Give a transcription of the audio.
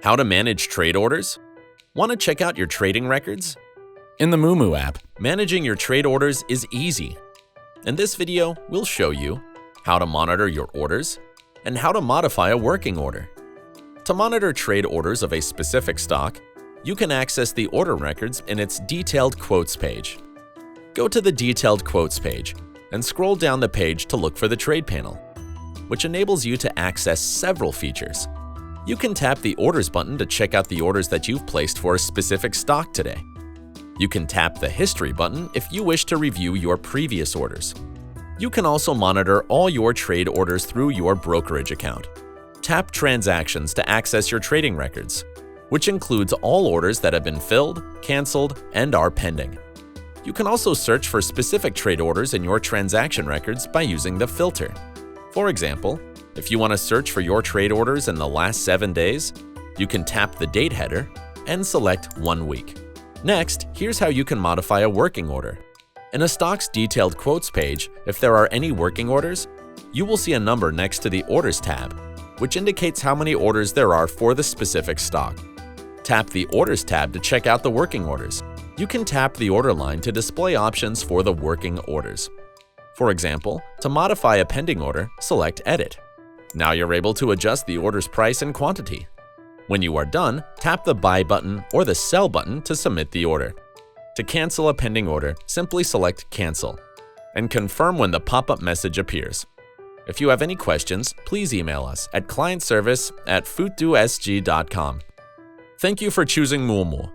How to manage trade orders? Want to check out your trading records? In the moomoo app, managing your trade orders is easy. In this video, we'll show you how to monitor your orders and how to modify a working order. To monitor trade orders of a specific stock, you can access the order records in its Detailed Quotes page. Go to the Detailed Quotes page and scroll down the page to look for the Trade panel, which enables you to access several features. You can tap the Orders button to check out the orders that you've placed for a specific stock today. You can tap the History button if you wish to review your previous orders. You can also monitor all your trade orders through your brokerage account. Tap Transactions to access your trading records, which includes all orders that have been filled, canceled, and are pending. You can also search for specific trade orders in your transaction records by using the filter. For example, if you want to search for your trade orders in the last 7 days, you can tap the date header and select 1 week. Next, here's how you can modify a working order. In a stock's Detailed Quotes page, if there are any working orders, you will see a number next to the Orders tab, which indicates how many orders there are for the specific stock. Tap the Orders tab to check out the working orders. You can tap the order line to display options for the working orders. For example, to modify a pending order, select Edit. Now you're able to adjust the order's price and quantity. When you are done, tap the Buy button or the Sell button to submit the order. To cancel a pending order, simply select Cancel and confirm when the pop-up message appears. If you have any questions, please email us at clientservice@futusg.com. Thank you for choosing moomoo.